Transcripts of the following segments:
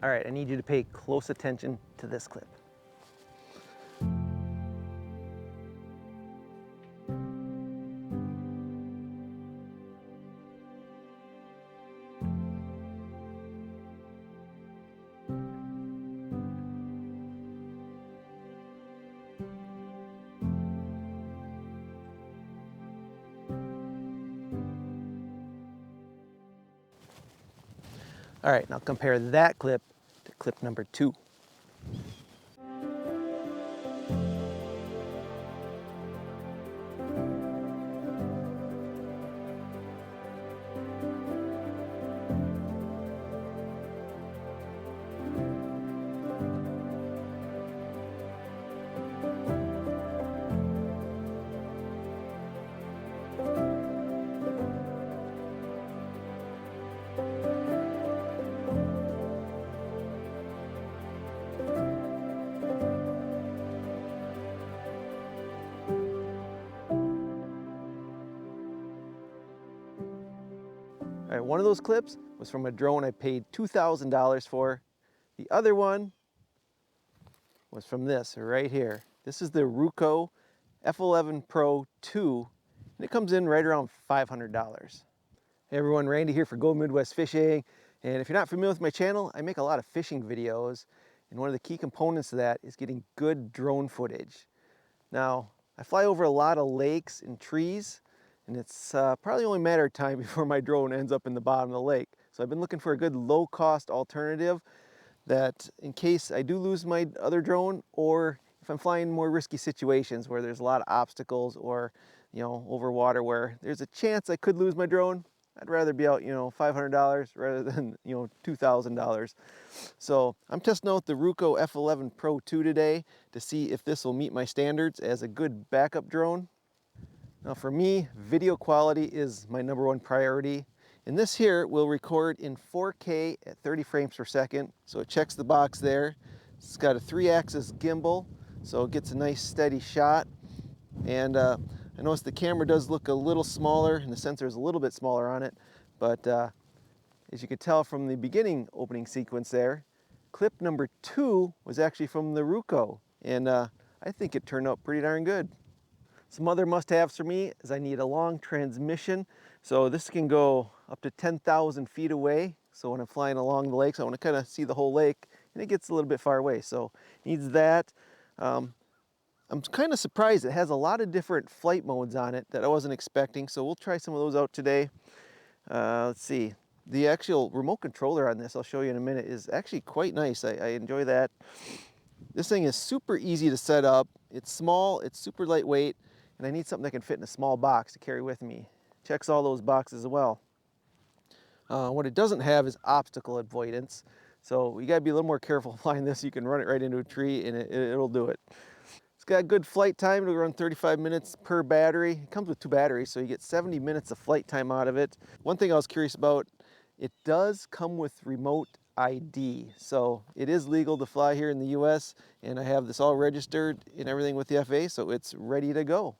All right, I need you to pay close attention to this clip. All right, now compare that clip to clip number 2. All right, one of those clips was from a drone I paid $2,000 for. The other one was from this right here. This is the Ruko F11PRO 2, and it comes in right around $500. Hey everyone, Randy here for Go Midwest Fishing. And if you're not familiar with my channel, I make a lot of fishing videos. And one of the key components to that is getting good drone footage. Now, I fly over a lot of lakes and trees, and it's probably only a matter of time before my drone ends up in the bottom of the lake. So I've been looking for a good low-cost alternative that in case I do lose my other drone, or if I'm flying more risky situations where there's a lot of obstacles or, over water where there's a chance I could lose my drone, I'd rather be out, $500 rather than, $2,000. So I'm testing out the Ruko F11PRO 2 today to see if this will meet my standards as a good backup drone. Now for me, video quality is my #1 priority. And this here will record in 4K at 30 frames per second. So it checks the box there. It's got a 3-axis gimbal, so it gets a nice steady shot. And I noticed the camera does look a little smaller and the sensor is a little bit smaller on it. But as you could tell from the beginning opening sequence there, clip number 2 was actually from the Ruko. And I think it turned out pretty darn good. Some other must-haves for me is I need a long transmission. So this can go up to 10,000 feet away. So when I'm flying along the lakes, I want to kind of see the whole lake, and it gets a little bit far away. So it needs that. I'm kind of surprised it has a lot of different flight modes on it that I wasn't expecting. So we'll try some of those out today. Let's see. The actual remote controller on this, I'll show you in a minute, is actually quite nice. I enjoy that. This thing is super easy to set up. It's small, it's super lightweight, and I need something that can fit in a small box to carry with me. Checks all those boxes as well. What it doesn't have is obstacle avoidance, so you gotta be a little more careful flying this. You can run it right into a tree and it'll do it. It's got good flight time. It'll run 35 minutes per battery. It comes with 2 batteries, so you get 70 minutes of flight time out of it. One thing I was curious about, it does come with remote ID. So it is legal to fly here in the US, and I have this all registered and everything with the FAA, so it's ready to go.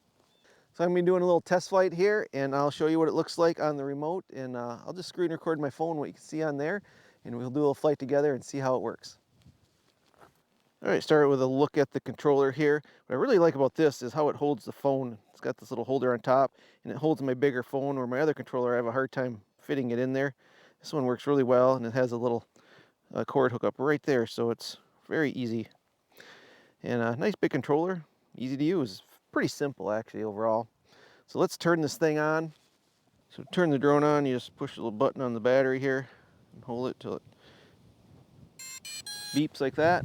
So I'm gonna be doing a little test flight here, and I'll show you what it looks like on the remote, and I'll just screen record my phone, what you can see on there, and we'll do a little flight together and see how it works. All right, start with a look at the controller here. What I really like about this is how it holds the phone. It's got this little holder on top, and it holds my bigger phone, where my other controller, I have a hard time fitting it in there. This one works really well, and it has a little cord hookup right there, so it's very easy. And a nice big controller, easy to use. Pretty simple, actually, overall. So let's turn this thing on. So to turn the drone on, you just push the little button on the battery here and hold it till it beeps like that.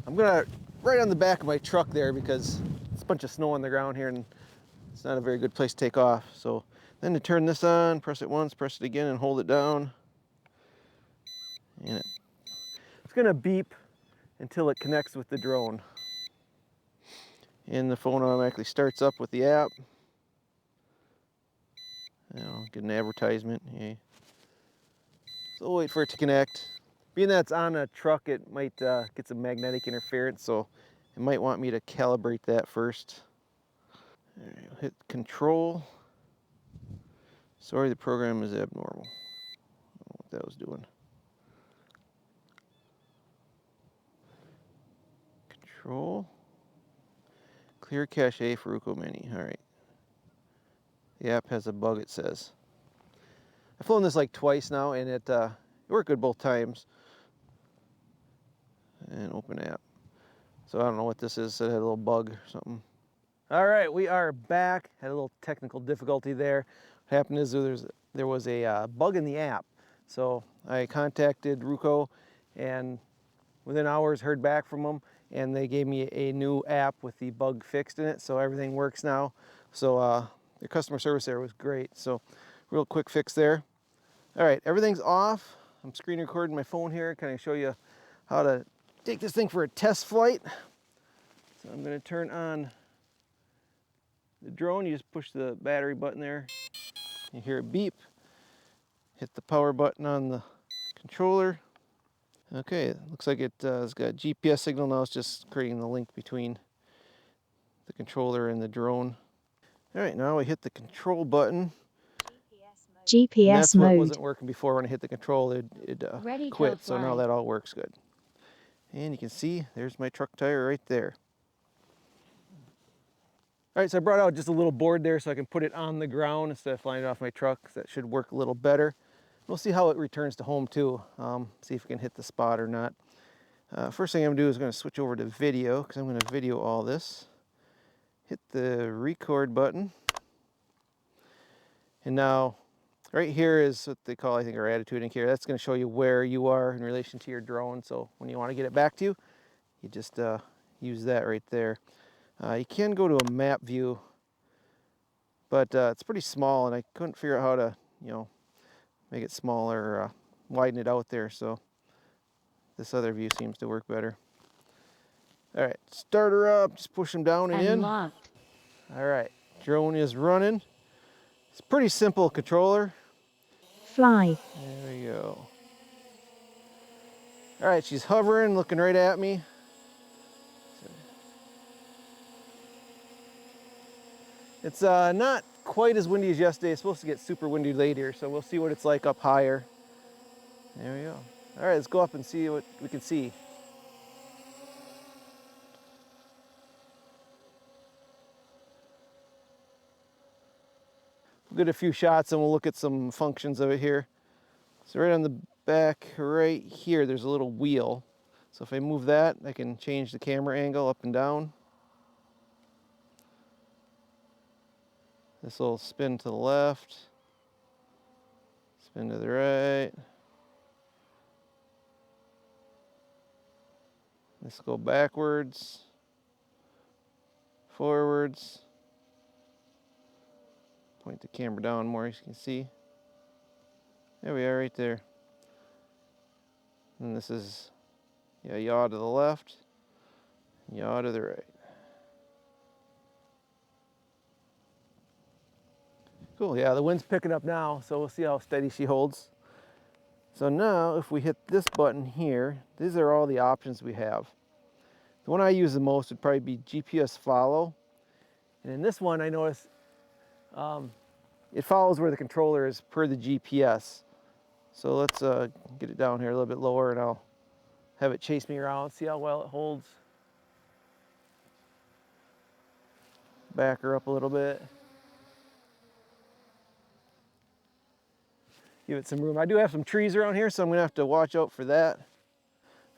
I'm gonna right on the back of my truck there because it's a bunch of snow on the ground here and it's not a very good place to take off. So then to turn this on, press it once, press it again, and hold it down. And it's gonna beep until it connects with the drone. And the phone automatically starts up with the app. Get an advertisement. Yeah. So we'll wait for it to connect. Being that it's on a truck, it might get some magnetic interference, so it might want me to calibrate that first. Right, hit control. Sorry, the program is abnormal. I don't know what that was doing. Control. Clear cache for Ruko Mini. All right. The app has a bug, it says. I've flown this like twice now, and it worked good both times. And open app. So I don't know what this is. It had a little bug or something. All right, we are back. Had a little technical difficulty there. What happened is there was a bug in the app. So I contacted Ruko, and within hours heard back from them, and they gave me a new app with the bug fixed in it, so everything works now. So their customer service there was great. So real quick fix there. All right, everything's off. I'm screen recording my phone here, kind of show you how to take this thing for a test flight. So I'm going to turn on the drone. You just push the battery button there. You hear it beep. Hit the power button on the controller. Okay, it looks like it's got GPS signal now. It's just creating the link between the controller and the drone. All right, now we hit the control button. GPS and that's what mode. wasn't working before. When I hit the control, it quit. So now that all works good. And you can see there's my truck tire right there. All right, so I brought out just a little board there so I can put it on the ground instead of flying it off my truck. That should work a little better. We'll see how it returns to home too. See if we can hit the spot or not. First thing I'm gonna do is gonna switch over to video because I'm gonna video all this. Hit the record button. And now, right here is what they call, I think, our attitude indicator. That's gonna show you where you are in relation to your drone. So when you wanna get it back to you, you just use that right there. You can go to a map view, but it's pretty small, and I couldn't figure out how to, make it smaller, widen it out there. So this other view seems to work better. All right, start her up. Just push them down and Unlocked. in. All right, drone is running. It's a pretty simple controller. Fly. There we go. All right, she's hovering, looking right at me. It's not quite as windy as yesterday. It's supposed to get super windy later, so we'll see what it's like up higher. There we go. All right, let's go up and see what we can see. We'll get a few shots and we'll look at some functions of it here. So right on the back right here, there's a little wheel. So if I move that, I can change the camera angle up and down. This will spin to the left, spin to the right. This will go backwards, forwards. Point the camera down more, as you can see. There we are, right there. And this is, yaw to the left, yaw to the right. Cool, yeah, the wind's picking up now, so we'll see how steady she holds. So now, if we hit this button here, these are all the options we have. The one I use the most would probably be GPS follow. And in this one, I notice it follows where the controller is per the GPS. So let's get it down here a little bit lower, and I'll have it chase me around, see how well it holds. Back her up a little bit. Give it some room. I do have some trees around here, so I'm gonna have to watch out for that.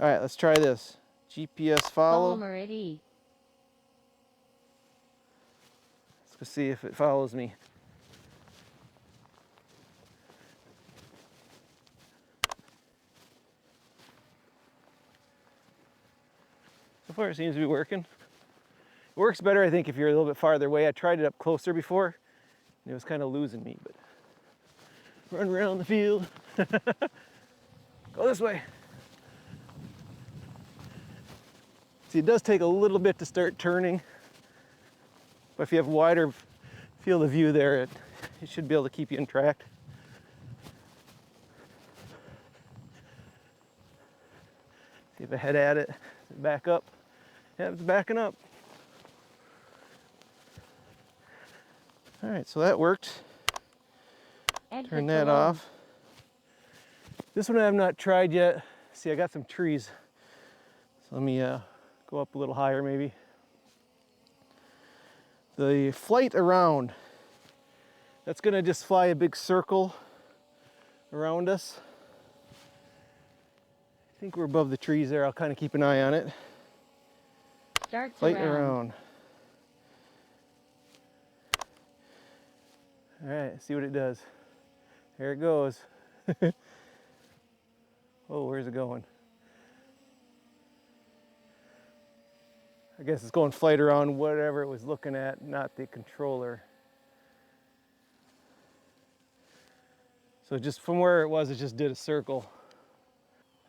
All right, let's try this. GPS follow. Already. Let's go see if it follows me. So far it seems to be working. It works better, I think, if you're a little bit farther away. I tried it up closer before, and it was kind of losing me, but run around the field. Go this way. See, it does take a little bit to start turning, but if you have a wider field of view there, it should be able to keep you in track. See if I head at it, back up. Yeah, it's backing up. All right, so that worked. Turn that off. This one I have not tried yet. See, I got some trees. So let me go Go up a little higher maybe. The flight around, that's going to just fly a big circle around us. I think we're above the trees there. I'll kind of keep an eye on it. Starts Flight around. around. All right, see what it does. There it goes. Oh, where's it going? I guess it's going flight around whatever it was looking at, not the controller. So just from where it was, it just did a circle.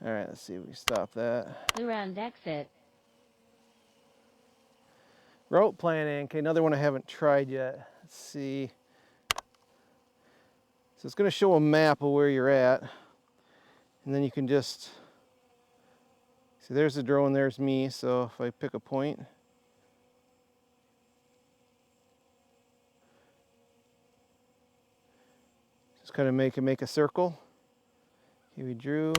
All right, let's see if we can stop that. Clear and exit. Route planning, okay, another one I haven't tried yet. Let's see. So it's gonna show a map of where you're at. And then you can just, see there's the drone, there's me. So if I pick a point, just kind of make a circle. Okay, we drew.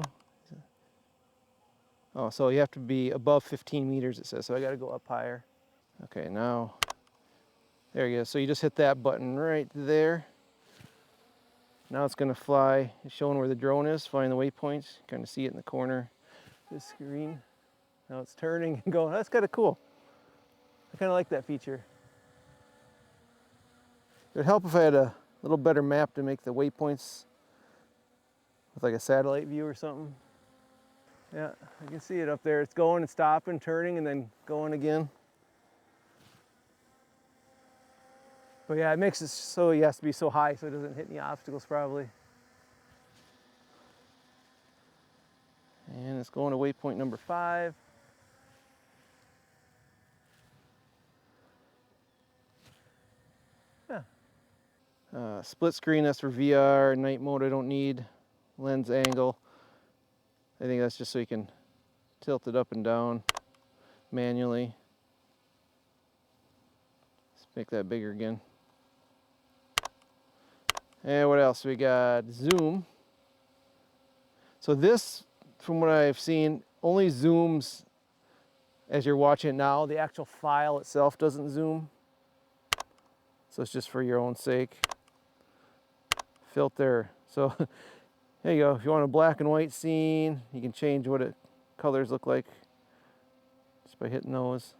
Oh, so you have to be above 15 meters, it says. So I gotta go up higher. Okay, now, there you go. So you just hit that button right there. Now it's gonna fly, it's showing where the drone is, flying the waypoints. Kind of see it in the corner of the screen. Now it's turning and going. That's kind of cool. I kind of like that feature. It'd help if I had a little better map to make the waypoints with like a satellite view or something. Yeah, I can see it up there. It's going and stopping, turning, and then going again. But yeah, it makes it so he has to be so high so it doesn't hit any obstacles probably. And it's going to waypoint number 5. Yeah. Split screen, that's for VR. Night mode I don't need. Lens angle. I think that's just so you can tilt it up and down manually. Let's make that bigger again. And what else? We got zoom. So this, from what I've seen, only zooms as you're watching it now. The actual file itself doesn't zoom. So it's just for your own sake. Filter. So there you go. If you want a black and white scene, you can change what it colors look like just by hitting those.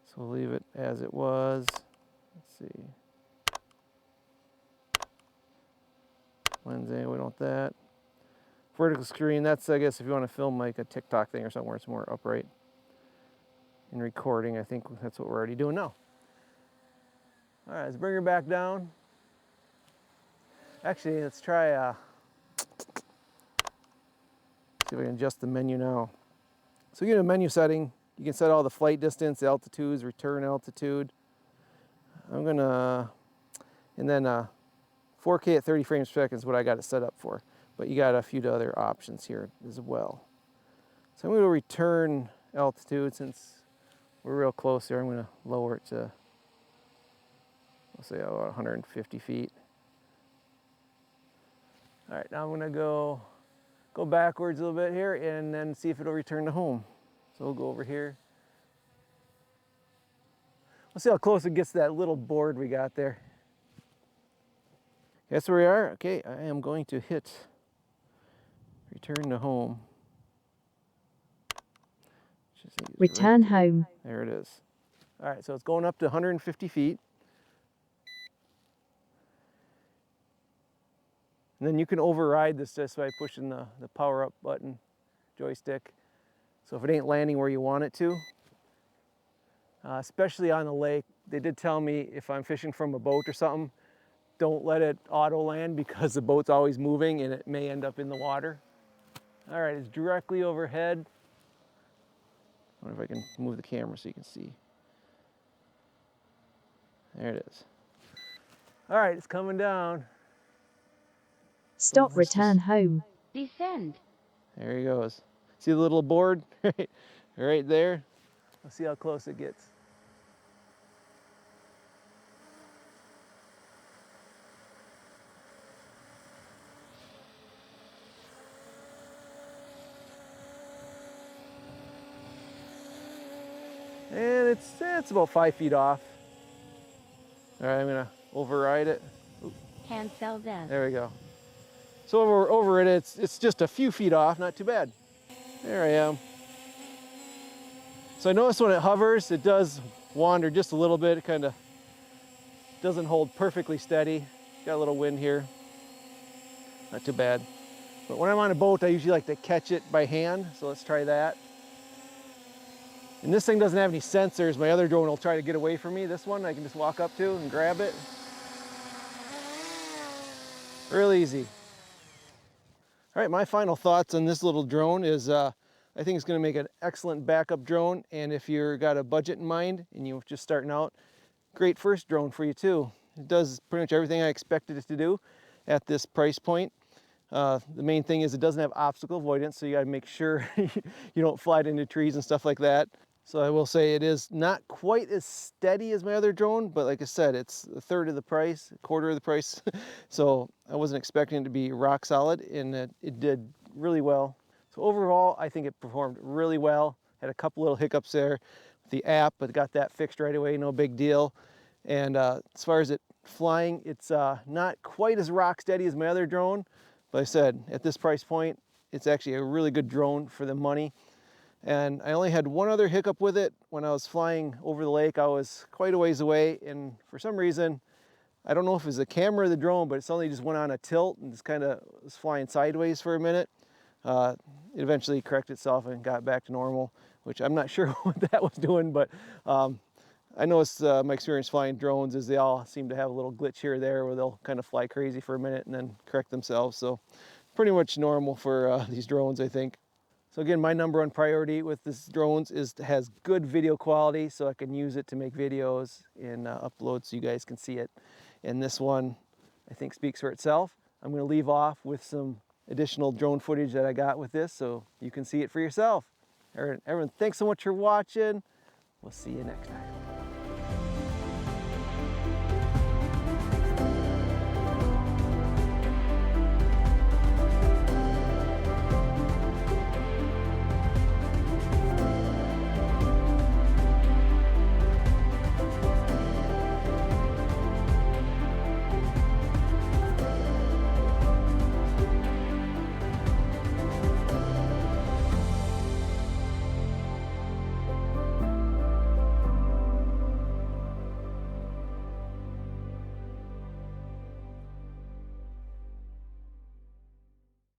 So we'll leave it as it was. Let's see. Lens A, we don't want that. Vertical screen, that's I guess if you want to film like a TikTok thing or something where it's more upright. In recording, I think that's what we're already doing now. All right, let's bring her back down. Actually, let's try, see if I can adjust the menu now. So you get a menu setting. You can set all the flight distance, altitudes, return altitude. I'm gonna, and then 4K at 30 frames per second is what I got it set up for. But you got a few other options here as well. So I'm gonna return altitude since we're real close here. I'm gonna lower it to, let's say about 150 feet. All right, now I'm gonna go backwards a little bit here and then see if it'll return to home. So we'll go over here. We'll see how close it gets to that little board we got there. That's where we are. Okay, I am going to hit return to home. Return home. There it is. All right, so it's going up to 150 feet. And then you can override this just by pushing the power up button, joystick. So if it ain't landing where you want it to, especially on the lake, they did tell me if I'm fishing from a boat or something, don't let it auto land because the boat's always moving and it may end up in the water. All right, it's directly overhead. I wonder if I can move the camera so you can see. There it is. All right, it's coming down. Stop, return home. Descend. There he goes. See the little board right there? Let's see how close it gets. It's about 5 feet off. All right, I'm gonna override it. Cancel this. There we go. So over it, it's just a few feet off, not too bad. There I am. So I notice when it hovers, it does wander just a little bit. It kind of doesn't hold perfectly steady. Got a little wind here. Not too bad. But when I'm on a boat, I usually like to catch it by hand. So let's try that. And this thing doesn't have any sensors. My other drone will try to get away from me. This one I can just walk up to and grab it. Real easy. All right, my final thoughts on this little drone is I think it's going to make an excellent backup drone. And if you've got a budget in mind and you're just starting out, great first drone for you too. It does pretty much everything I expected it to do at this price point. The main thing is it doesn't have obstacle avoidance, so you got to make sure you don't fly into trees and stuff like that. So I will say it is not quite as steady as my other drone, but like I said, it's a third of the price, a quarter of the price. So I wasn't expecting it to be rock solid, and it did really well. So overall, I think it performed really well. Had a couple little hiccups there with the app, but got that fixed right away, no big deal. And as far as it flying, it's not quite as rock steady as my other drone, but I said at this price point, it's actually a really good drone for the money. And I only had one other hiccup with it. When I was flying over the lake, I was quite a ways away, and for some reason, I don't know if it was the camera or the drone, but it suddenly just went on a tilt and just kind of was flying sideways for a minute. It eventually corrected itself and got back to normal, which I'm not sure what that was doing, but I noticed my experience flying drones is they all seem to have a little glitch here or there where they'll kind of fly crazy for a minute and then correct themselves. So pretty much normal for these drones, I think. So again, my number one priority with this drones is it has good video quality so I can use it to make videos and upload so you guys can see it. And this one, I think, speaks for itself. I'm going to leave off with some additional drone footage that I got with this so you can see it for yourself. Everyone, thanks so much for watching. We'll see you next time.